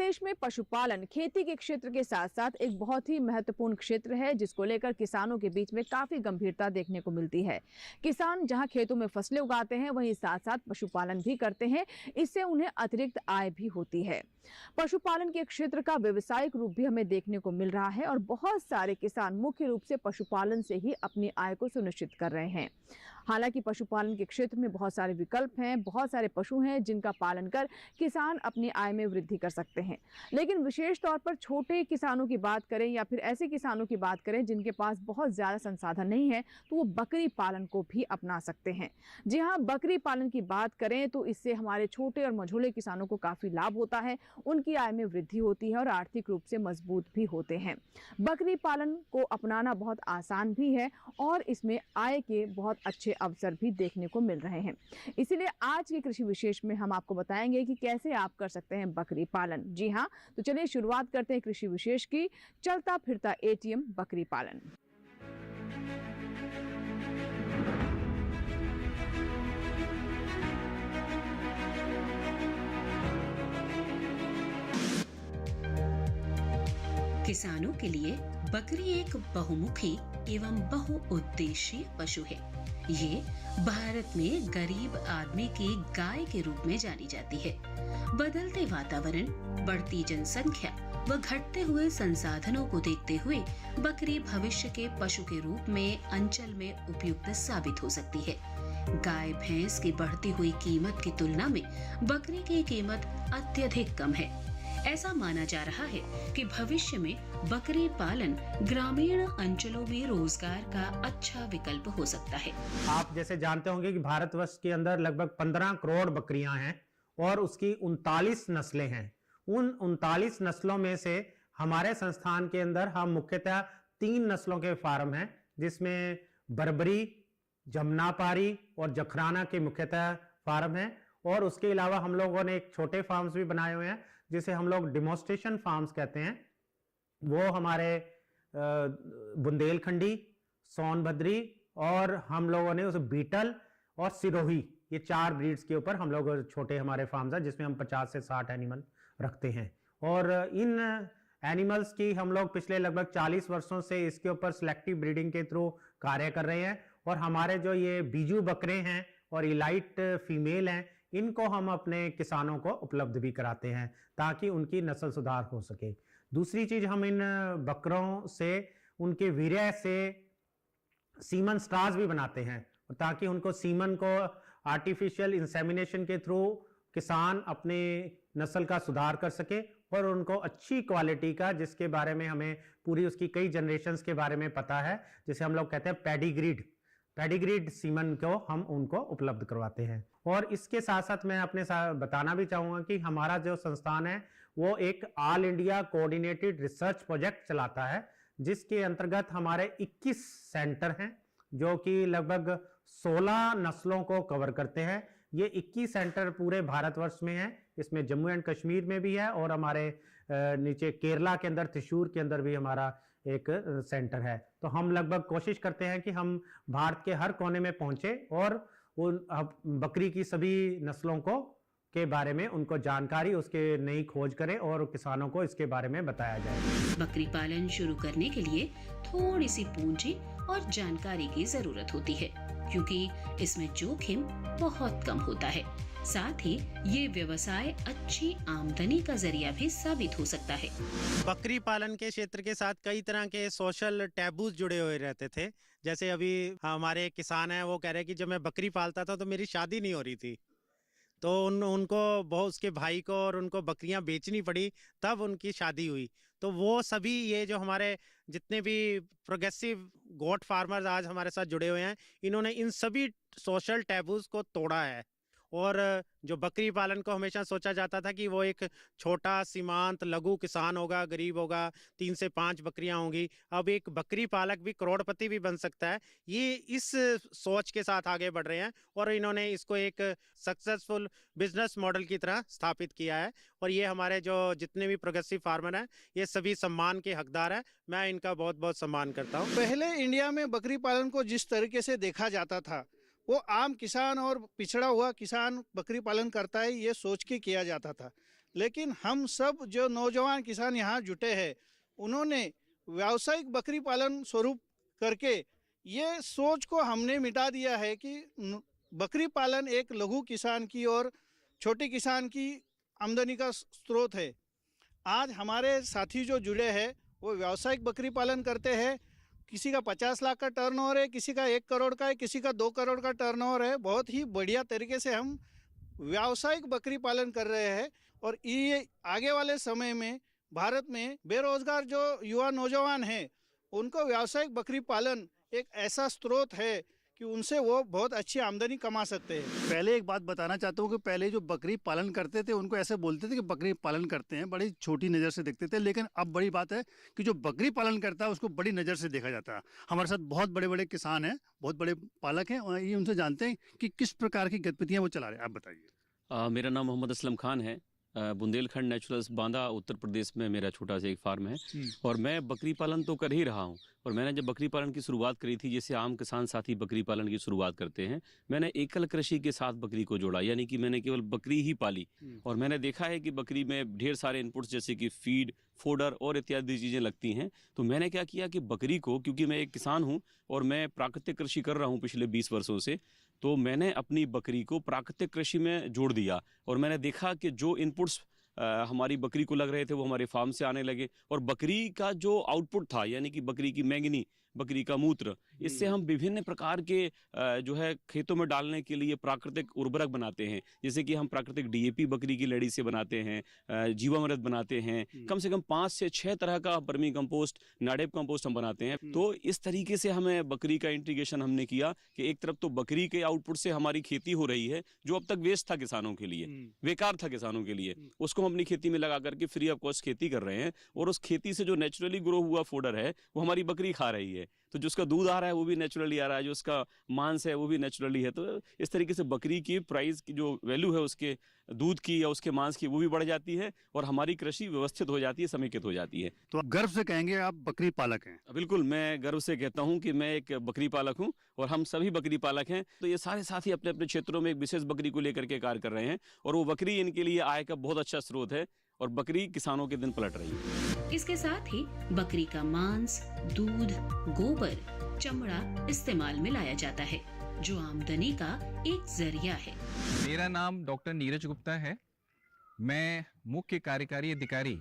प्रदेश में पशुपालन खेती के क्षेत्र के साथ साथ एक बहुत ही महत्वपूर्ण क्षेत्र है, जिसको लेकर किसानों के बीच में काफी गंभीरता देखने को मिलती है। किसान जहां खेतों में फसलें उगाते हैं, वहीं साथ साथ पशुपालन भी करते हैं। इससे उन्हें अतिरिक्त आय भी होती है। पशुपालन के क्षेत्र का व्यवसायिक रूप भी हमें देखने को मिल रहा है और बहुत सारे किसान मुख्य रूप से पशुपालन से ही अपनी आय को सुनिश्चित कर रहे हैं। हालांकि पशुपालन के क्षेत्र में बहुत सारे विकल्प हैं, बहुत सारे पशु हैं जिनका पालन कर किसान अपनी आय में वृद्धि कर सकते हैं। लेकिन विशेष तौर पर छोटे किसानों की बात करें या फिर ऐसे किसानों की बात करें जिनके पास बहुत ज़्यादा संसाधन नहीं है, तो वो बकरी पालन को भी अपना सकते हैं। जी हाँ, बकरी पालन की बात करें तो इससे हमारे छोटे और मझोले किसानों को काफ़ी लाभ होता है, उनकी आय में वृद्धि होती है और आर्थिक रूप से मजबूत भी होते हैं। बकरी पालन को अपनाना बहुत आसान भी है और इसमें आय के बहुत अच्छे अवसर भी देखने को मिल रहे हैं। इसीलिए आज के कृषि विशेष में हम आपको बताएंगे कि कैसे आप कर सकते हैं बकरी पालन। जी हाँ, तो चलिए शुरुआत करते हैं कृषि विशेष की, चलता फिरता एटीएम बकरी पालन। किसानों के लिए बकरी एक बहुमुखी एवं बहुउद्देशीय पशु है। ये भारत में गरीब आदमी की गाय के रूप में जानी जाती है। बदलते वातावरण, बढ़ती जनसंख्या व घटते हुए संसाधनों को देखते हुए बकरी भविष्य के पशु के रूप में अंचल में उपयुक्त साबित हो सकती है। गाय भैंस की बढ़ती हुई कीमत की तुलना में बकरी की कीमत अत्यधिक कम है। ऐसा माना जा रहा है कि भविष्य में बकरी पालन ग्रामीण अंचलों में रोजगार का अच्छा विकल्प हो सकता है। आप जैसे जानते होंगे कि भारतवर्ष के अंदर लगभग 15 करोड़ बकरियां हैं और उसकी 39 नस्लें हैं। उन 39 नस्लों में से हमारे संस्थान के अंदर हम मुख्यतः 3 नस्लों के फार्म हैं, जिसमें बर्बरी, जमुनापारी और जखराना के मुख्यतः फार्म हैं। और उसके अलावा हम लोगों ने एक छोटे फार्म्स भी बनाए हुए हैं, जिसे हम लोग डेमोन्स्ट्रेशन फार्म्स कहते हैं। वो हमारे बुंदेलखंडी, सोनभद्री और हम लोगों ने उस बीटल और सिरोही, ये 4 ब्रीड्स के ऊपर हम लोग छोटे हमारे फार्म्स हैं, जिसमें हम 50 से 60 एनिमल रखते हैं। और इन एनिमल्स की हम लोग पिछले लगभग 40 वर्षों से इसके ऊपर सिलेक्टिव ब्रीडिंग के थ्रू कार्य कर रहे हैं। और हमारे जो ये बीजू बकरे हैं और इलाइट फीमेल हैं, इनको हम अपने किसानों को उपलब्ध भी कराते हैं ताकि उनकी नस्ल सुधार हो सके। दूसरी चीज, हम इन बकरों से उनके वीर्य से सीमन स्टार्स भी बनाते हैं ताकि उनको सीमन को आर्टिफिशियल इंसेमिनेशन के थ्रू किसान अपने नस्ल का सुधार कर सके और उनको अच्छी क्वालिटी का, जिसके बारे में हमें पूरी उसकी कई जनरेशन्स के बारे में पता है, जिसे हम लोग कहते हैं पेडिग्रीड सीमन को हम उनको उपलब्ध करवाते हैं। और इसके साथ साथ मैं अपने साथ बताना भी चाहूँगा कि हमारा जो संस्थान है वो एक all India coordinated research project चलाता है, जिसके अंतर्गत हमारे 21 सेंटर हैं जो कि लगभग 16 नस्लों को कवर करते हैं। ये 21 सेंटर पूरे भारतवर्ष में हैं। इसमें जम्मू एंड कश्मीर में भी है और हमारे नीचे केरला के अंदर, त्रिशूर के अंदर भी हमारा एक सेंटर है। तो हम लगभग कोशिश करते हैं कि हम भारत के हर कोने में पहुंचे और उन बकरी की सभी नस्लों को के बारे में उनको जानकारी, उसके नई खोज करें और किसानों को इसके बारे में बताया जाए। बकरी पालन शुरू करने के लिए थोड़ी सी पूंजी और जानकारी की जरूरत होती है, क्योंकि इसमें जोखिम बहुत कम होता है। साथ ही ये व्यवसाय अच्छी आमदनी का जरिया भी साबित हो सकता है। बकरी पालन के क्षेत्र के साथ कई तरह के सोशल टैबूज जुड़े हुए रहते थे। जैसे अभी हमारे किसान हैं, वो कह रहे हैं कि जब मैं बकरी पालता था तो मेरी शादी नहीं हो रही थी, तो उनको बहुत, उसके भाई को और उनको बकरियां बेचनी पड़ी, तब उनकी शादी हुई। तो वो सभी, ये जो हमारे जितने भी प्रोग्रेसिव गोट फार्मर्स आज हमारे साथ जुड़े हुए हैं, इन्होंने इन सभी सोशल टैबूज को तोड़ा है। और जो बकरी पालन को हमेशा सोचा जाता था कि वो एक छोटा सीमांत लघु किसान होगा, गरीब होगा, 3 से 5 बकरियां होंगी, अब एक बकरी पालक भी करोड़पति भी बन सकता है। ये इस सोच के साथ आगे बढ़ रहे हैं और इन्होंने इसको एक सक्सेसफुल बिजनेस मॉडल की तरह स्थापित किया है। और ये हमारे जो जितने भी प्रोग्रेसिव फार्मर हैं, ये सभी सम्मान के हकदार हैं। मैं इनका बहुत बहुत सम्मान करता हूँ। पहले इंडिया में बकरी पालन को जिस तरीके से देखा जाता था, वो आम किसान और पिछड़ा हुआ किसान बकरी पालन करता है ये सोच के किया जाता था। लेकिन हम सब जो नौजवान किसान यहाँ जुटे हैं, उन्होंने व्यावसायिक बकरी पालन स्वरूप करके ये सोच को हमने मिटा दिया है कि बकरी पालन एक लघु किसान की और छोटी किसान की आमदनी का स्रोत है। आज हमारे साथी जो जुड़े हैं वो व्यावसायिक बकरी पालन करते हैं। किसी का 50 लाख का टर्नओवर है, किसी का 1 करोड़ का है, किसी का 2 करोड़ का टर्नओवर है। बहुत ही बढ़िया तरीके से हम व्यावसायिक बकरी पालन कर रहे हैं और ये आगे वाले समय में भारत में बेरोजगार जो युवा नौजवान हैं उनको व्यावसायिक बकरी पालन एक ऐसा स्रोत है कि उनसे वो बहुत अच्छी आमदनी कमा सकते हैं। पहले एक बात बताना चाहता हूँ कि पहले जो बकरी पालन करते थे उनको ऐसे बोलते थे कि बकरी पालन करते हैं, बड़ी छोटी नज़र से देखते थे। लेकिन अब बड़ी बात है कि जो बकरी पालन करता है उसको बड़ी नज़र से देखा जाता है। हमारे साथ बहुत बड़े बड़े किसान हैं, बहुत बड़े पालक हैं और ये उनसे जानते हैं कि किस प्रकार की गतिविधियाँ वो चला रहे हैं। आप बताइए। मेरा नाम मोहम्मद असलम खान है। बुंदेलखंड नेचुरल्स बांदा उत्तर प्रदेश में मेरा छोटा सा एक फार्म है और मैं बकरी पालन तो कर ही रहा हूँ। और मैंने जब बकरी पालन की शुरुआत करी थी, जैसे आम किसान साथी बकरी पालन की शुरुआत करते हैं, मैंने एकल कृषि के साथ बकरी को जोड़ा, यानी कि मैंने केवल बकरी ही पाली। और मैंने देखा है कि बकरी में ढेर सारे इनपुट्स जैसे कि फीड, फोडर और इत्यादि चीज़ें लगती हैं। तो मैंने क्या किया कि बकरी को, क्योंकि मैं एक किसान हूँ और मैं प्राकृतिक कृषि कर रहा हूँ पिछले 20 वर्षों से, तो मैंने अपनी बकरी को प्राकृतिक कृषि में जोड़ दिया। और मैंने देखा कि जो इनपुट्स हमारी बकरी को लग रहे थे वो हमारे फार्म से आने लगे। और बकरी का जो आउटपुट था, यानी कि बकरी की मैंगनी, बकरी का मूत्र, इससे हम विभिन्न प्रकार के जो है खेतों में डालने के लिए प्राकृतिक उर्वरक बनाते हैं। जैसे कि हम प्राकृतिक डीएपी बकरी की लड़ी से बनाते हैं, जीवामृत बनाते हैं, कम से कम 5 से 6 तरह का वर्मी कंपोस्ट, नाडेप कंपोस्ट हम बनाते हैं। तो इस तरीके से हमें बकरी का इंटीग्रेशन हमने किया कि एक तरफ तो बकरी के आउटपुट से हमारी खेती हो रही है, जो अब तक वेस्ट था किसानों के लिए, बेकार था किसानों के लिए, उसको हम अपनी खेती में लगा करके फ्री ऑफ कॉस्ट खेती कर रहे हैं। और उस खेती से जो नेचुरली ग्रो हुआ फोडर है वो हमारी बकरी खा रही है। तो जो उसका दूध आ रहा है वो भी नेचुरली आ रहा है, जो उसका मांस है वो भी नेचुरली है। तो इस तरीके से बकरी की प्राइस की जो वैल्यू है उसके दूध की या उसके मांस की, वो भी बढ़ जाती है और हमारी कृषि व्यवस्थित हो जाती है, समेकित हो जाती है। तो आप गर्व से कहेंगे आप बकरी पालक हैं? बिल्कुल, मैं गर्व से कहता हूं कि मैं एक बकरी पालक हूं और हम सभी बकरी पालक हैं। तो ये सारे साथी अपने अपने क्षेत्रों में एक विशेष बकरी को लेकर के कार्य कर रहे हैं और वो बकरी इनके लिए आय का बहुत अच्छा स्रोत है और बकरी किसानों के दिन पलट रही है। इसके साथ ही बकरी का मांस, दूध, गोबर, चमड़ा इस्तेमाल में लाया जाता है, जो आमदनी का एक जरिया है। मेरा नाम डॉक्टर नीरज गुप्ता है। मैं मुख्य कार्यकारी अधिकारी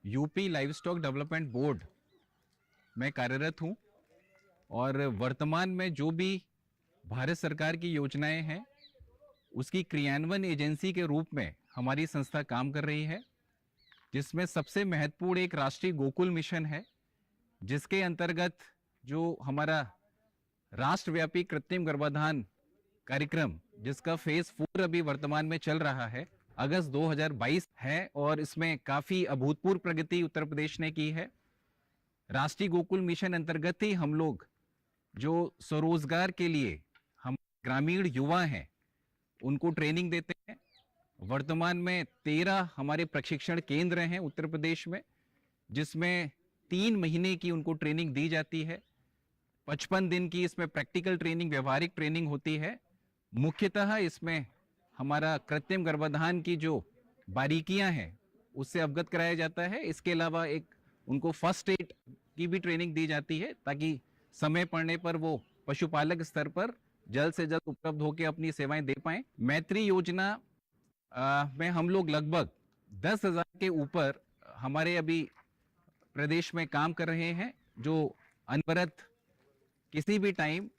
UP live stock development board में कार्यरत हूं और वर्तमान में जो भी भारत सरकार की योजनाएं हैं उसकी क्रियान्वयन एजेंसी के रूप में हमारी संस्था काम कर रही है, जिसमें सबसे महत्वपूर्ण एक राष्ट्रीय गोकुल मिशन है, जिसके अंतर्गत जो हमारा राष्ट्रव्यापी कृत्रिम गर्भाधान कार्यक्रम, जिसका फेज 4 अभी वर्तमान में चल रहा है, अगस्त 2022 है और इसमें काफी अभूतपूर्व प्रगति उत्तर प्रदेश ने की है। राष्ट्रीय गोकुल मिशन अंतर्गत ही हम लोग जो स्वरोजगार के लिए हम ग्रामीण युवा हैं उनको ट्रेनिंग देते हैं। वर्तमान में 13 हमारे प्रशिक्षण केंद्र हैं उत्तर प्रदेश में, जिसमें 3 महीने की उनको ट्रेनिंग दी जाती है। 55 दिन की इसमें प्रैक्टिकल ट्रेनिंग, व्यवहारिक ट्रेनिंग होती है। मुख्यतः इसमें हमारा कृत्रिम गर्भाधान की जो बारीकियां हैं उससे अवगत कराया जाता है। इसके अलावा एक उनको फर्स्ट एड की भी ट्रेनिंग दी जाती है, ताकि समय पड़ने पर वो पशुपालक स्तर पर जल्द से जल्द उपलब्ध होकर अपनी सेवाएं दे पाएं। मैत्री योजना में हम लोग लगभग 10,000 के ऊपर हमारे अभी प्रदेश में काम कर रहे हैं, जो अनवरत किसी भी टाइम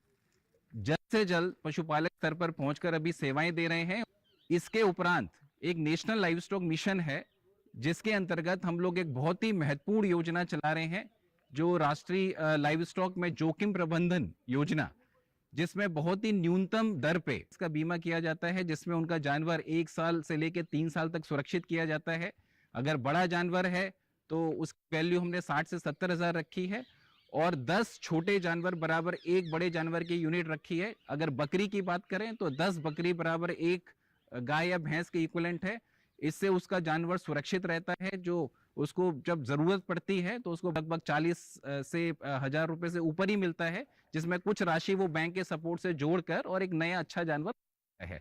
जल्द से जल्द पशुपालक स्तर पर पहुंचकर अभी सेवाएं दे रहे हैं। इसके उपरांत एक नेशनल लाइव स्टॉक मिशन है, जिसके अंतर्गत हम लोग एक बहुत ही महत्वपूर्ण योजना चला रहे हैं, जो राष्ट्रीय लाइव स्टॉक में जोखिम प्रबंधन योजना, जिसमें बहुत ही न्यूनतम दर पे इसका बीमा किया जाता है, जिसमें उनका जानवर 1 साल से लेकर 3 साल तक सुरक्षित किया जाता है। अगर बड़ा जानवर है तो उसकी वैल्यू हमने 60 से 70 हजार रखी है और 10 छोटे जानवर बराबर 1 बड़े जानवर की यूनिट रखी है। अगर बकरी की बात करें तो 10 बकरी बराबर 1 गाय या भैंस के इक्विवेलेंट है। इससे उसका जानवर सुरक्षित रहता है, जो उसको जब जरूरत पड़ती है तो उसको लगभग 40 से 1000 रुपए से ऊपर ही मिलता है, जिसमें कुछ राशि वो बैंक के सपोर्ट से जोड़कर और एक नया अच्छा जानवर है।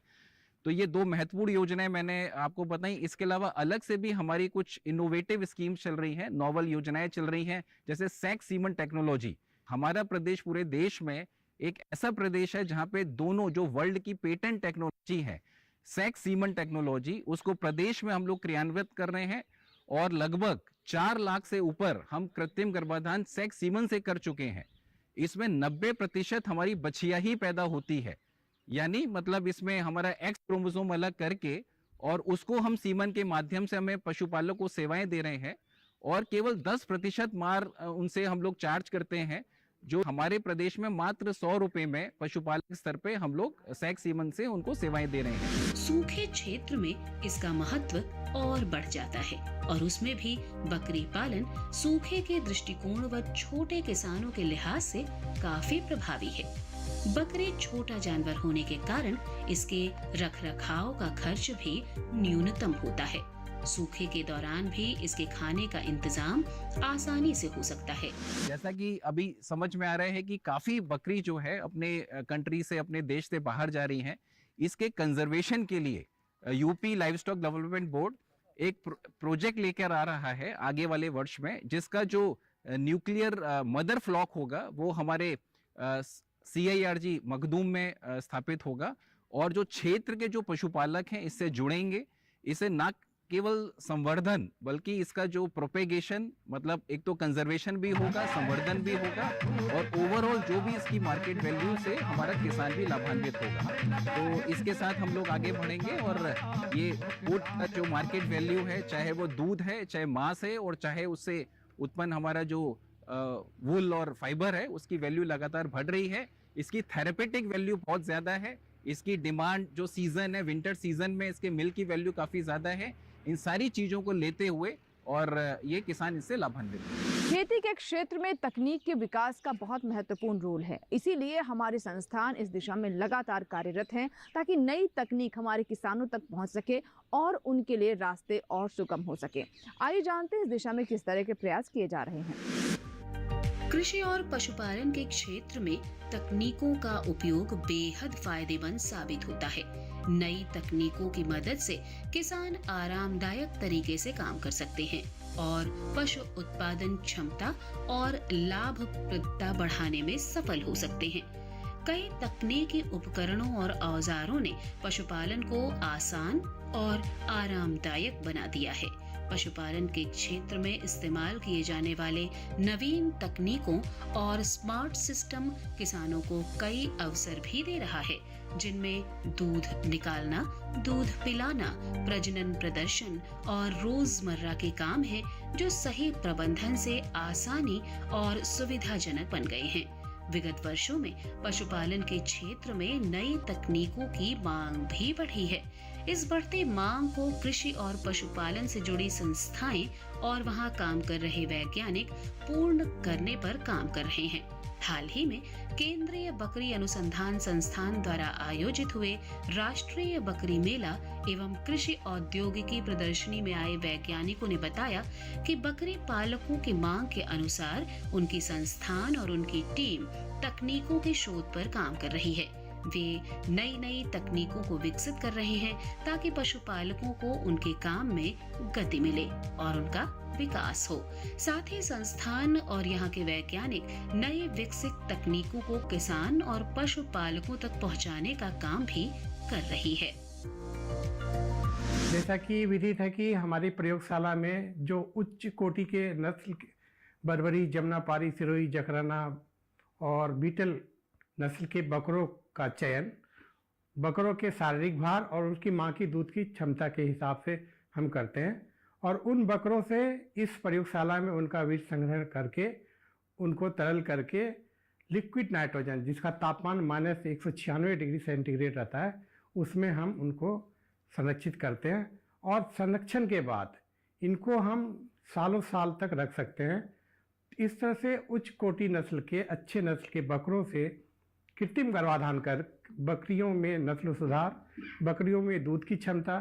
तो तो ये 2 महत्वपूर्ण योजनाएं मैंने आपको बताई। इसके अलावा अलग से भी हमारी कुछ इनोवेटिव स्कीम्स चल रही हैं, नॉवल योजनाएं चल रही हैं, जैसे सैक सीमेंट टेक्नोलॉजी। हमारा प्रदेश पूरे देश में एक ऐसा प्रदेश है जहां पे दोनों जो वर्ल्ड की पेटेंट टेक्नोलॉजी है, सैक सीमेंट टेक्नोलॉजी, उसको प्रदेश में हम लोग क्रियान्वित कर रहे हैं और लगभग 4 लाख से ऊपर हम कृत्रिम गर्भाधान सैक सीमेंट से कर चुके हैं। इसमें 90% हमारी बछिया ही पैदा होती है, यानी मतलब इसमें हमारा एक्स क्रोमोसोम अलग करके और उसको हम सीमन के माध्यम से हमें पशुपालक को सेवाएं दे रहे हैं और केवल 10% मार उनसे हम लोग चार्ज करते हैं, जो हमारे प्रदेश में मात्र 100 रुपए में पशुपालक स्तर पे हम लोग सैक सीमन से उनको सेवाएं दे रहे हैं। सूखे क्षेत्र में इसका महत्व और बढ़ जाता है और उसमें भी बकरी पालन सूखे के दृष्टिकोण व छोटे किसानों के लिहाज से काफी प्रभावी है। बकरी छोटा जानवर होने के कारण इसके रखरखाव का खर्च भी न्यूनतम होता है। सूखे के दौरान भी इसके खाने का इंतजाम आसानी से हो सकता है। जैसा कि अभी समझ में आ रहा है कि काफी बकरी जो है अपने कंट्री से, अपने देश से बाहर जा रही हैं। इसके कंजर्वेशन के लिए UP live stock development board एक प्रोजेक्ट लेकर आ रहा है आगे वाले वर्ष में, जिसका जो न्यूक्लियर मदर फ्लॉक होगा वो हमारे CIRG मखदूम में स्थापित होगा और जो क्षेत्र के जो पशुपालक हैं इससे जुड़ेंगे। इसे ना केवल संवर्धन बल्कि इसका जो प्रोपेगेशन, मतलब एक तो कंजर्वेशन भी होगा, संवर्धन भी होगा और ओवरऑल जो भी इसकी मार्केट वैल्यू से हमारा किसान भी लाभान्वित होगा। तो इसके साथ हम लोग आगे बढ़ेंगे और ये फूड का जो मार्केट वैल्यू है, चाहे वो दूध है, चाहे मांस है और चाहे उससे उत्पन्न हमारा जो वूल और फाइबर है, उसकी वैल्यू लगातार बढ़ रही है। इसकी थेरेपेटिक वैल्यू बहुत ज्यादा है। इसकी डिमांड जो सीजन है, विंटर सीजन में इसके मिल्क की वैल्यू काफी ज्यादा है। इन सारी चीजों को लेते हुए और ये किसान इससे लाभान्वित है। खेती के क्षेत्र में तकनीक के विकास का बहुत महत्वपूर्ण रोल है, इसीलिए हमारे संस्थान इस दिशा में लगातार कार्यरत हैं ताकि नई तकनीक हमारे किसानों तक पहुंच सके और उनके लिए रास्ते और सुगम हो सके। आइए जानते हैं इस दिशा में किस तरह के प्रयास किए जा रहे हैं। कृषि और पशुपालन के क्षेत्र में तकनीकों का उपयोग बेहद फायदेमंद साबित होता है। नई तकनीकों की मदद से किसान आरामदायक तरीके से काम कर सकते हैं और पशु उत्पादन क्षमता और लाभप्रदता बढ़ाने में सफल हो सकते हैं। कई तकनीकी उपकरणों और औजारों ने पशुपालन को आसान और आरामदायक बना दिया है। पशुपालन के क्षेत्र में इस्तेमाल किए जाने वाले नवीन तकनीकों और स्मार्ट सिस्टम किसानों को कई अवसर भी दे रहा है, जिनमें दूध निकालना, दूध पिलाना, प्रजनन प्रदर्शन और रोजमर्रा के काम हैं, जो सही प्रबंधन से आसानी और सुविधाजनक बन गए हैं। विगत वर्षों में पशुपालन के क्षेत्र में नई तकनीकों की मांग भी बढ़ी है। इस बढ़ती मांग को कृषि और पशुपालन से जुड़ी संस्थाएं और वहां काम कर रहे वैज्ञानिक पूर्ण करने पर काम कर रहे हैं। हाल ही में केंद्रीय बकरी अनुसंधान संस्थान द्वारा आयोजित हुए राष्ट्रीय बकरी मेला एवं कृषि औद्योगिकी प्रदर्शनी में आए वैज्ञानिकों ने बताया कि बकरी पालकों की मांग के अनुसार उनकी संस्थान और उनकी टीम तकनीकों के शोध पर काम कर रही है। वे नई नई तकनीकों को विकसित कर रहे हैं ताकि पशुपालकों को उनके काम में गति मिले और उनका विकास हो। साथ ही संस्थान और यहाँ के वैज्ञानिक नए विकसित तकनीकों को किसान और पशुपालकों तक पहुँचाने का काम भी कर रही है। जैसा कि विदित है कि हमारी प्रयोगशाला में जो उच्च कोटि के नस्ल बर्बरी, जमुनापारी, सिरोही, जखराना और बीटल नस्ल के बकरों का चयन बकरों के शारीरिक भार और उसकी मां की दूध की क्षमता के हिसाब से हम करते हैं और उन बकरों से इस प्रयोगशाला में उनका बीज संग्रहण करके उनको तरल करके लिक्विड नाइट्रोजन, जिसका तापमान -196 डिग्री सेंटीग्रेड रहता है, उसमें हम उनको संरक्षित करते हैं और संरक्षण के बाद इनको हम सालों साल तक रख सकते हैं। इस तरह से उच्च कोटि नस्ल के अच्छे नस्ल के बकरों से कृत्रिम गर्भाधान कर बकरियों में नस्ल सुधार, बकरियों में दूध की क्षमता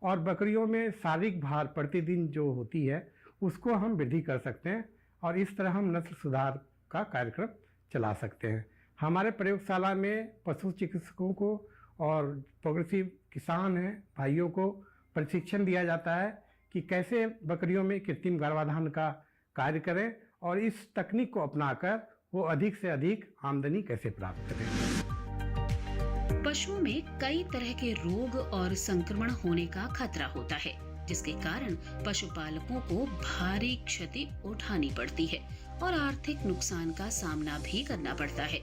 और बकरियों में शारीरिक भार प्रतिदिन जो होती है उसको हम वृद्धि कर सकते हैं और इस तरह हम नस्ल सुधार का कार्यक्रम चला सकते हैं। हमारे प्रयोगशाला में पशु चिकित्सकों को और प्रोग्रेसिव किसान हैं भाइयों को प्रशिक्षण दिया जाता है कि कैसे बकरियों में कृत्रिम गर्भाधान का कार्य करें और इस तकनीक को अपनाकर वो अधिक से अधिक आमदनी कैसे प्राप्त करें। पशुओं में कई तरह के रोग और संक्रमण होने का खतरा होता है, जिसके कारण पशुपालकों को भारी क्षति उठानी पड़ती है और आर्थिक नुकसान का सामना भी करना पड़ता है।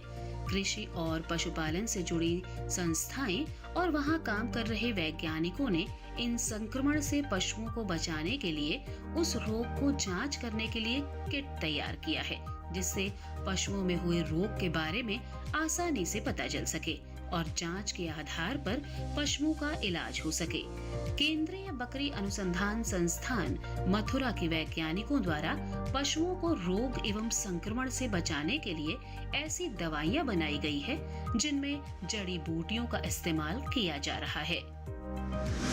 कृषि और पशुपालन से जुड़ी संस्थाएं और वहां काम कर रहे वैज्ञानिकों ने इन संक्रमण से पशुओं को बचाने के लिए उस रोग को जांच करने के लिए किट तैयार किया है, जिससे पशुओं में हुए रोग के बारे में आसानी से पता चल सके और जांच के आधार पर पशुओं का इलाज हो सके। केंद्रीय बकरी अनुसंधान संस्थान मथुरा के वैज्ञानिकों द्वारा पशुओं को रोग एवं संक्रमण से बचाने के लिए ऐसी दवाइयां बनाई गई है जिनमें जड़ी बूटियों का इस्तेमाल किया जा रहा है।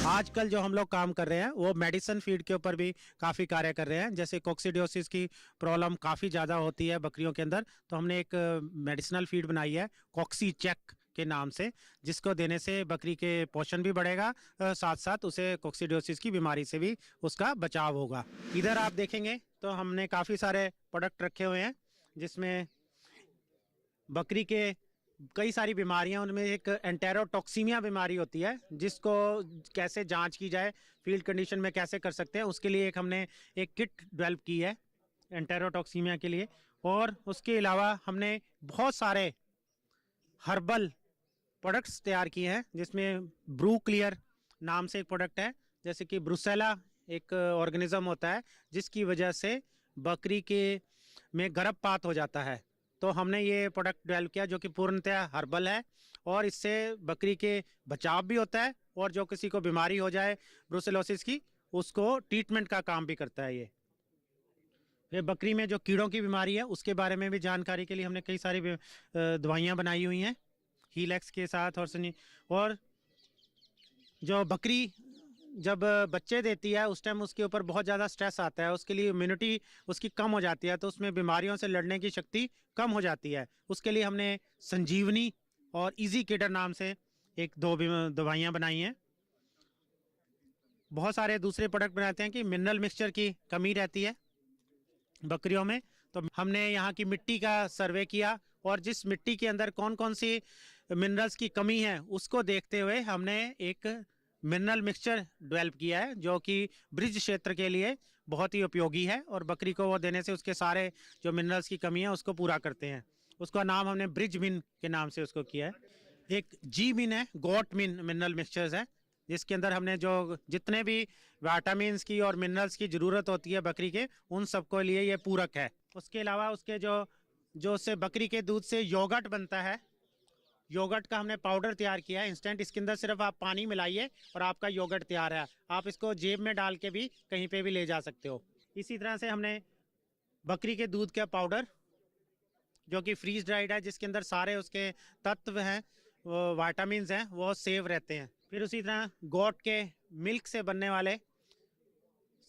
आजकल जो हम लोग काम कर रहे हैं वो मेडिसिन फीड के ऊपर भी काफ़ी कार्य कर रहे हैं। जैसे कोक्सीडियोसिस की प्रॉब्लम काफ़ी ज़्यादा होती है बकरियों के अंदर, तो हमने एक मेडिसिनल फीड बनाई है कॉक्सी चेक के नाम से, जिसको देने से बकरी के पोषण भी बढ़ेगा, साथ साथ उसे कोक्सीडियोसिस की बीमारी से भी उसका बचाव होगा। इधर आप देखेंगे तो हमने काफ़ी सारे प्रोडक्ट रखे हुए हैं जिसमें बकरी के कई सारी बीमारियां, उनमें एक एंटेरोटॉक्सीमिया बीमारी होती है जिसको कैसे जांच की जाए, फील्ड कंडीशन में कैसे कर सकते हैं, उसके लिए हमने एक किट डेवलप की है एंटेरोटॉक्सीमिया के लिए। और उसके अलावा हमने बहुत सारे हर्बल प्रोडक्ट्स तैयार किए हैं जिसमें ब्रू क्लियर नाम से एक प्रोडक्ट है। जैसे कि ब्रुसेला एक ऑर्गेनिज्म होता है जिसकी वजह से बकरी के में गर्भपात हो जाता है, तो हमने ये प्रोडक्ट डेवलप किया जो कि पूर्णतः हर्बल है और इससे बकरी के बचाव भी होता है और जो किसी को बीमारी हो जाए ब्रुसेलोसिस की, उसको ट्रीटमेंट का काम भी करता है। ये बकरी में जो कीड़ों की बीमारी है उसके बारे में भी जानकारी के लिए हमने कई सारी दवाइयाँ बनाई हुई हैं हीलेक्स के साथ। और जो बकरी जब बच्चे देती है उस टाइम उसके ऊपर बहुत ज़्यादा स्ट्रेस आता है, उसके लिए इम्यूनिटी उसकी कम हो जाती है, तो उसमें बीमारियों से लड़ने की शक्ति कम हो जाती है। उसके लिए हमने संजीवनी और इजी किडर नाम से एक दो दवाइयाँ बनाई हैं। बहुत सारे दूसरे प्रोडक्ट बनाते हैं कि मिनरल मिक्सचर की कमी रहती है बकरियों में, तो हमने यहाँ की मिट्टी का सर्वे किया और जिस मिट्टी के अंदर कौन कौन सी मिनरल्स की कमी है उसको देखते हुए हमने एक मिनरल मिक्सचर डेवलप किया है जो कि ब्रिज क्षेत्र के लिए बहुत ही उपयोगी है और बकरी को वो देने से उसके सारे जो मिनरल्स की कमी है उसको पूरा करते हैं। उसका नाम हमने ब्रिज मिन के नाम से उसको किया है। एक जी मिन है, गोट मिन मिनरल मिक्सचर्स है, जिसके अंदर हमने जो जितने भी विटामिन्स की और मिनरल्स की ज़रूरत होती है बकरी के, उन सबको लिए ये पूरक है। उसके अलावा उसके जो उससे बकरी के दूध से योगर्ट बनता है, योगर्ट का हमने पाउडर तैयार किया है इंस्टेंट। इसके अंदर सिर्फ आप पानी मिलाइए और आपका योगर्ट तैयार है। आप इसको जेब में डाल के भी कहीं पे भी ले जा सकते हो। इसी तरह से हमने बकरी के दूध का पाउडर जो कि फ्रीज ड्राइड है, जिसके अंदर सारे उसके तत्व हैं, विटामिन्स हैं, वो सेव रहते हैं। फिर उसी तरह गोट के मिल्क से बनने वाले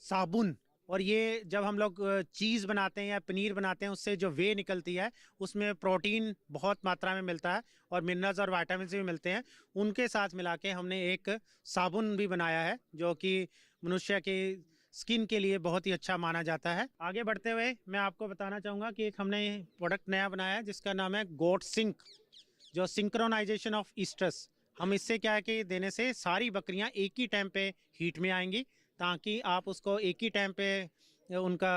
साबुन, और ये जब हम लोग चीज़ बनाते हैं या पनीर बनाते हैं उससे जो वे निकलती है उसमें प्रोटीन बहुत मात्रा में मिलता है और मिनरल्स और विटामिन भी मिलते हैं। उनके साथ मिला के हमने एक साबुन भी बनाया है जो कि मनुष्य की स्किन के लिए बहुत ही अच्छा माना जाता है। आगे बढ़ते हुए मैं आपको बताना चाहूँगा कि एक हमने प्रोडक्ट नया बनाया है जिसका नाम है गोट सिंक, जो सिंक्रोनाइजेशन ऑफ ईस्ट्रस। हम इससे क्या है कि देने से सारी बकरियाँ एक ही टाइम पे हीट में आएंगी, ताकि आप उसको एक ही टाइम पे उनका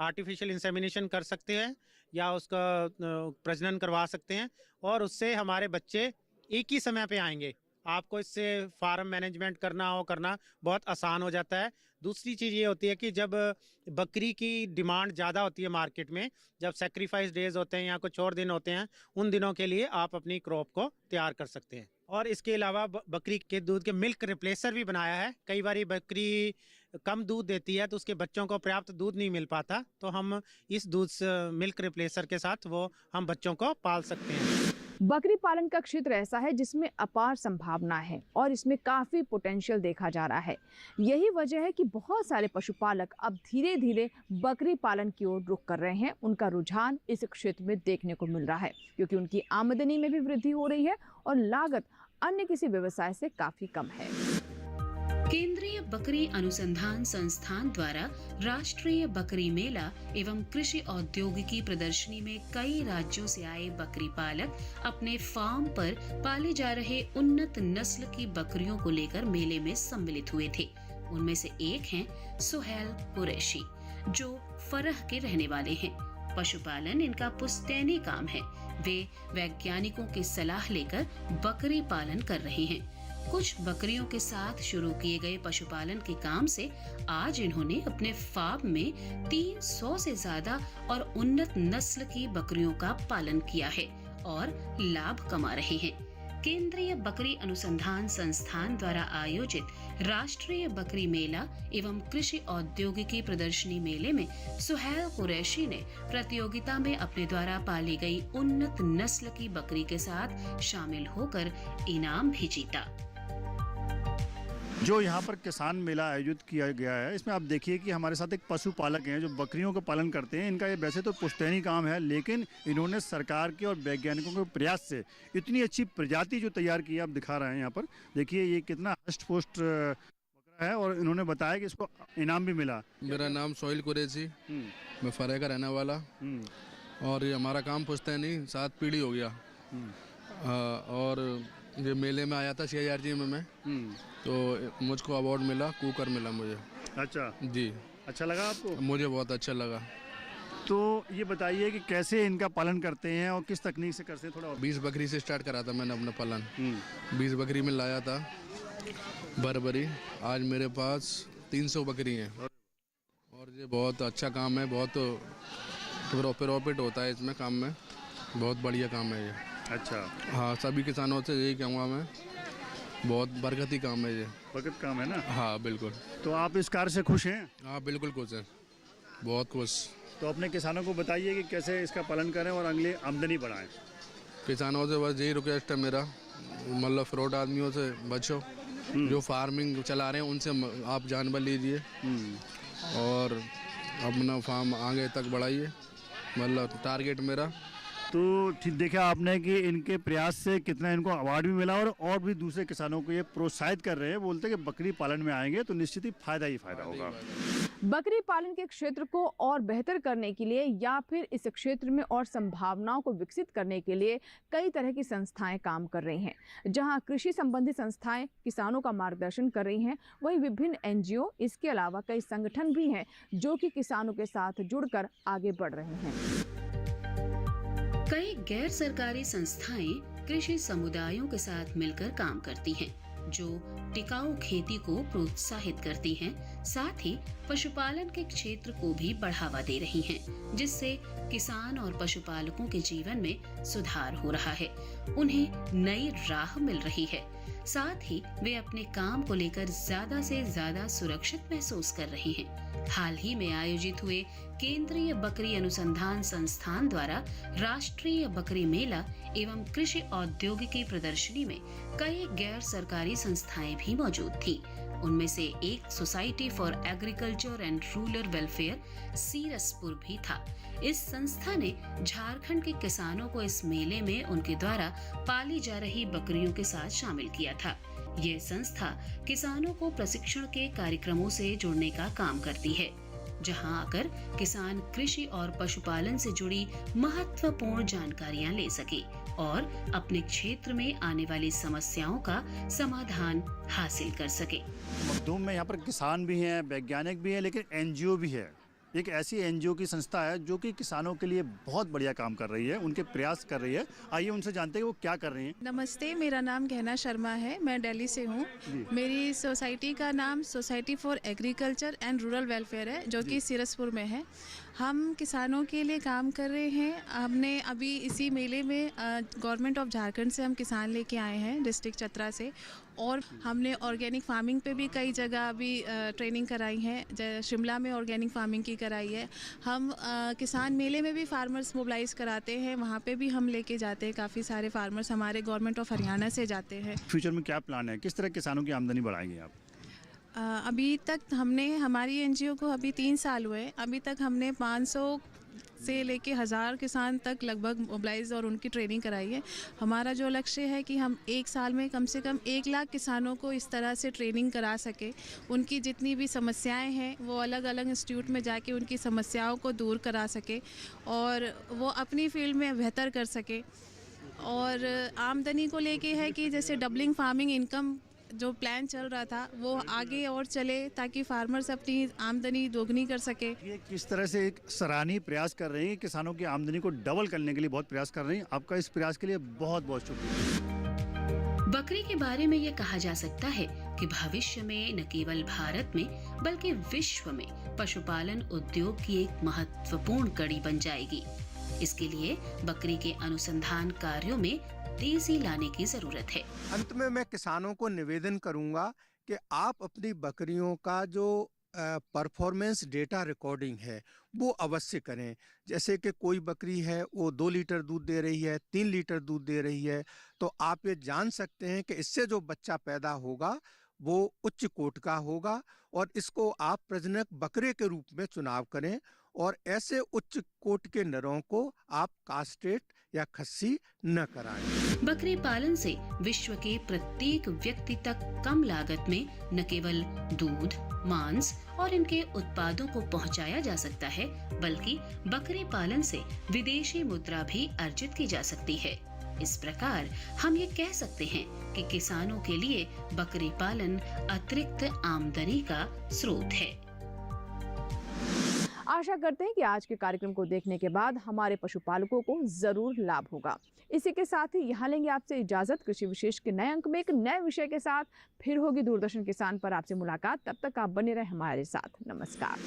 आर्टिफिशियल इंसेमिनेशन कर सकते हैं या उसका प्रजनन करवा सकते हैं और उससे हमारे बच्चे एक ही समय पे आएंगे। आपको इससे फार्म मैनेजमेंट करना बहुत आसान हो जाता है। दूसरी चीज़ ये होती है कि जब बकरी की डिमांड ज़्यादा होती है मार्केट में, जब सेक्रीफाइस डेज होते हैं या कुछ और दिन होते हैं, उन दिनों के लिए आप अपनी क्रॉप को तैयार कर सकते हैं। और इसके अलावा बकरी के दूध के मिल्क रिप्लेसर भी बनाया है। कई बार बकरी कम दूध देती है तो उसके बच्चों को पर्याप्त दूध नहीं मिल पाता, तो हम इस दूध मिल्क रिप्लेसर के साथ वो हम बच्चों को पाल सकते हैं। बकरी पालन का क्षेत्र ऐसा है जिसमें अपार संभावना है और इसमें काफी पोटेंशियल देखा जा रहा है। यही वजह है कि बहुत सारे पशुपालक अब धीरे धीरे बकरी पालन की ओर रुख कर रहे हैं। उनका रुझान इस क्षेत्र में देखने को मिल रहा है क्योंकि उनकी आमदनी में भी वृद्धि हो रही है और लागत अन्य किसी व्यवसाय से काफी कम है। केंद्रीय बकरी अनुसंधान संस्थान द्वारा राष्ट्रीय बकरी मेला एवं कृषि औद्योगिकी प्रदर्शनी में कई राज्यों से आए बकरी पालक अपने फार्म पर पाले जा रहे उन्नत नस्ल की बकरियों को लेकर मेले में सम्मिलित हुए थे। उनमें से एक हैं सुहेल कुरैशी, जो फरह के रहने वाले हैं। पशुपालन इनका पुश्तैनी काम है। वे वैज्ञानिकों की सलाह लेकर बकरी पालन कर रहे हैं। कुछ बकरियों के साथ शुरू किए गए पशुपालन के काम से आज इन्होंने अपने फार्म में 300 से ज्यादा और उन्नत नस्ल की बकरियों का पालन किया है और लाभ कमा रहे हैं। केंद्रीय बकरी अनुसंधान संस्थान द्वारा आयोजित राष्ट्रीय बकरी मेला एवं कृषि औद्योगिकी प्रदर्शनी मेले में सुहेल कुरैशी ने प्रतियोगिता में अपने द्वारा पाली गई उन्नत नस्ल की बकरी के साथ शामिल होकर इनाम भी जीता। जो यहाँ पर किसान मेला आयोजित किया गया है, इसमें आप देखिए कि हमारे साथ एक पशुपालक हैं जो बकरियों का पालन करते हैं। इनका ये वैसे तो पुश्तैनी काम है, लेकिन इन्होंने सरकार के और वैज्ञानिकों के प्रयास से इतनी अच्छी प्रजाति जो तैयार की, आप दिखा रहे हैं यहाँ पर। देखिए ये कितना हष्ट पुष्ट बकरा है और इन्होंने बताया कि इसको इनाम भी मिला। मेरा नाम सोहेल कुरैशी, मैं फरह का रहने वाला और ये हमारा काम पुश्तैनी 7 पीढ़ी हो गया। और ये मेले में आया था CIRG में मैं, तो मुझको अवार्ड मिला, कुकर मिला मुझे। अच्छा जी, अच्छा लगा आपको? मुझे बहुत अच्छा लगा। तो ये बताइए कि कैसे इनका पालन करते हैं और किस तकनीक से करते हैं थोड़ा? 20 बकरी से स्टार्ट करा था मैंने अपना पालन। 20 बकरी में लाया था बरबरी। आज मेरे पास 300 बकरी हैं और ये बहुत अच्छा काम है। बहुत प्रॉफिट होता है इसमें काम में, बहुत बढ़िया काम है ये। अच्छा, हाँ, सभी किसानों से यही कहूँगा मैं, बहुत बरकती काम है ये। बरकत काम है ना? हाँ बिल्कुल। तो आप इस कार्य से खुश हैं? हाँ बिल्कुल खुश हैं, बहुत खुश। तो अपने किसानों को बताइए कि कैसे इसका पालन करें और अगली आमदनी बढ़ाएं। किसानों से बस यही रिक्वेस्ट है मेरा, मतलब फ्रॉड आदमियों से बचो। जो फार्मिंग चला रहे हैं उनसे आप जानवर लीजिए और अपना फार्म आगे तक बढ़ाइए, मतलब टारगेट मेरा। तो ठीक देखा आपने कि इनके प्रयास से कितना इनको अवार्ड भी मिला और भी दूसरे किसानों को ये प्रोत्साहित कर रहे हैं। बोलते हैं कि बकरी पालन में आएंगे तो निश्चित ही फायदा होगा। बकरी पालन के क्षेत्र को और बेहतर करने के लिए या फिर इस क्षेत्र में और संभावनाओं को विकसित करने के लिए कई तरह की संस्थाएं काम कर रही हैं। जहां कृषि संबंधी संस्थाएं किसानों का मार्गदर्शन कर रही हैं, वहीं विभिन्न NGO, इसके अलावा कई संगठन भी हैं जो कि किसानों के साथ जुड़कर आगे बढ़ रहे हैं। कई गैर सरकारी संस्थाएं कृषि समुदायों के साथ मिलकर काम करती हैं, जो टिकाऊ खेती को प्रोत्साहित करती हैं, साथ ही पशुपालन के क्षेत्र को भी बढ़ावा दे रही हैं, जिससे किसान और पशुपालकों के जीवन में सुधार हो रहा है। उन्हें नई राह मिल रही है, साथ ही वे अपने काम को लेकर ज्यादा से ज्यादा सुरक्षित महसूस कर रहे हैं। हाल ही में आयोजित हुए केंद्रीय बकरी अनुसंधान संस्थान द्वारा राष्ट्रीय बकरी मेला एवं कृषि औद्योगिकी प्रदर्शनी में कई गैर सरकारी संस्थाएं भी मौजूद थीं। उनमें से एक society for agriculture and rural welfare Sirspur भी था। इस संस्था ने झारखंड के किसानों को इस मेले में उनके द्वारा पाली जा रही बकरियों के साथ शामिल किया था। ये संस्था किसानों को प्रशिक्षण के कार्यक्रमों से जोड़ने का काम करती है, जहां आकर किसान कृषि और पशुपालन से जुड़ी महत्वपूर्ण जानकारियां ले सके और अपने क्षेत्र में आने वाली समस्याओं का समाधान हासिल कर सके। मखदूम में यहाँ पर किसान भी हैं, वैज्ञानिक भी हैं, लेकिन NGO भी है। एक ऐसी NGO की संस्था है जो कि किसानों के लिए बहुत बढ़िया काम कर रही है, उनके प्रयास कर रही है। आइए उनसे जानते हैं वो क्या कर रही हैं। नमस्ते, मेरा नाम गहना शर्मा है, मैं दिल्ली से हूँ। मेरी सोसाइटी का नाम society for agriculture and rural welfare है, जो कि सीरसपुर में है। हम किसानों के लिए काम कर रहे हैं। हमने अभी इसी मेले में गवर्नमेंट ऑफ झारखंड से हम किसान लेके आए हैं, डिस्ट्रिक्ट चतरा से, और हमने ऑर्गेनिक फार्मिंग पे भी कई जगह अभी ट्रेनिंग कराई है। शिमला में ऑर्गेनिक फार्मिंग की कराई है। हम किसान मेले में भी फार्मर्स मोबिलाइज कराते हैं, वहाँ पे भी हम लेके जाते हैं। काफ़ी सारे फार्मर्स हमारे गवर्नमेंट ऑफ हरियाणा से जाते हैं। फ्यूचर में क्या प्लान है, किस तरह किसानों की आमदनी बढ़ाएंगे आप? अभी तक हमने, हमारी NGO को अभी 3 साल हुए, अभी तक हमने 500 से लेके 1000 किसान तक लगभग मोबिलाइज और उनकी ट्रेनिंग कराई है। हमारा जो लक्ष्य है कि हम एक साल में कम से कम 1 लाख किसानों को इस तरह से ट्रेनिंग करा सके। उनकी जितनी भी समस्याएं हैं वो अलग अलग इंस्टीट्यूट में जाके उनकी समस्याओं को दूर करा सके और वो अपनी फील्ड में बेहतर कर सके। और आमदनी को लेके है कि जैसे डबलिंग फार्मिंग इनकम जो प्लान चल रहा था वो आगे और चले ताकि फार्मर्स अपनी आमदनी दोगुनी कर सके। ये किस तरह से एक सराहनीय प्रयास कर रहे हैं, किसानों की आमदनी को डबल करने के लिए बहुत प्रयास कर रहे हैं। आपका इस प्रयास के लिए बहुत बहुत शुक्रिया। बकरी के बारे में ये कहा जा सकता है कि भविष्य में न केवल भारत में बल्कि विश्व में पशुपालन उद्योग की एक महत्वपूर्ण कड़ी बन जाएगी। इसके लिए बकरी के अनुसंधान कार्यों में तेजी लाने की जरूरत है। अंत में मैं किसानों को निवेदन करूंगा कि आप अपनी बकरियों का जो परफॉर्मेंस डेटा रिकॉर्डिंग है वो अवश्य करें। जैसे कि कोई बकरी है वो 2 लीटर दूध दे रही है, 3 लीटर दूध दे रही है, तो आप ये जान सकते हैं कि इससे जो बच्चा पैदा होगा वो उच्च कोट का होगा और इसको आप प्रजनक बकरे के रूप में चुनाव करें और ऐसे उच्च कोट के नरों को आप कास्ट्रेट या खस्सी न कराएं। बकरी पालन से विश्व के प्रत्येक व्यक्ति तक कम लागत में न केवल दूध, मांस और इनके उत्पादों को पहुंचाया जा सकता है, बल्कि बकरी पालन से विदेशी मुद्रा भी अर्जित की जा सकती है। इस प्रकार हम ये कह सकते हैं कि किसानों के लिए बकरी पालन अतिरिक्त आमदनी का स्रोत है। आशा करते हैं कि आज के कार्यक्रम को देखने के बाद हमारे पशुपालकों को जरूर लाभ होगा। इसी के साथ ही यहाँ लेंगे आपसे इजाजत। कृषि विशेष के नए अंक में एक नए विषय के साथ फिर होगी दूरदर्शन किसान पर आपसे मुलाकात। तब तक आप बने रहे हमारे साथ। नमस्कार।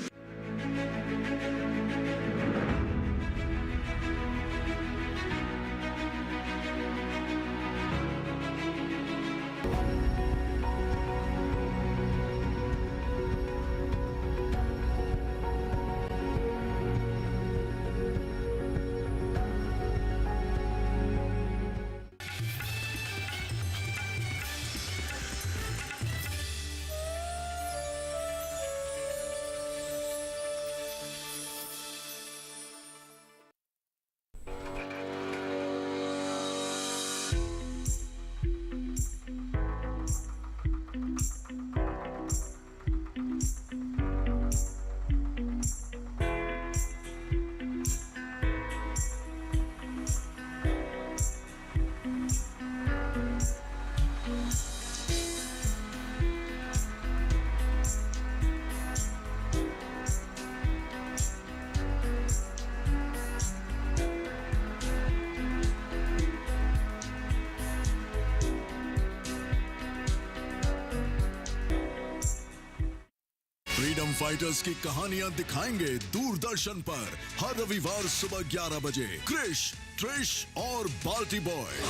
फ्रीडम फाइटर्स की कहानियां दिखाएंगे दूरदर्शन पर हर रविवार सुबह 11 बजे। क्रिश, ट्रिश और बाल्टी बॉय।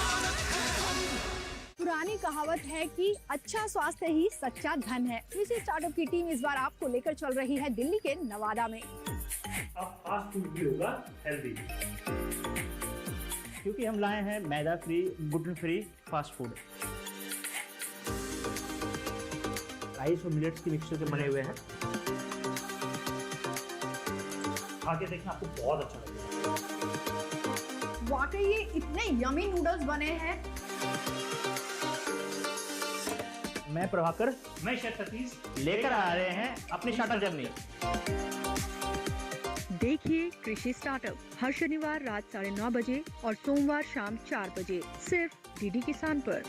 पुरानी कहावत है कि अच्छा स्वास्थ्य ही सच्चा धन है। इसी स्टार्टअप की टीम इस बार आपको लेकर चल रही है दिल्ली के नवादा में। अब फास्ट फूड भी होगा हेल्दी, क्योंकि हम लाए हैं maida free, gluten free fast food. Rice और मिलेट्स की मिक्सचर से बने हुए हैं। खा के देखना, आपको बहुत अच्छा लगेगा। वाकई ये इतने यमी नूडल्स बने हैं। मैं प्रभाकर, मैं शेफ सतीश लेकर आ रहे हैं अपनी स्टार्टअप जर्नी। देखिए कृषि स्टार्टअप हर शनिवार रात 9:30 बजे और सोमवार शाम 4 बजे सिर्फ डीडी किसान पर।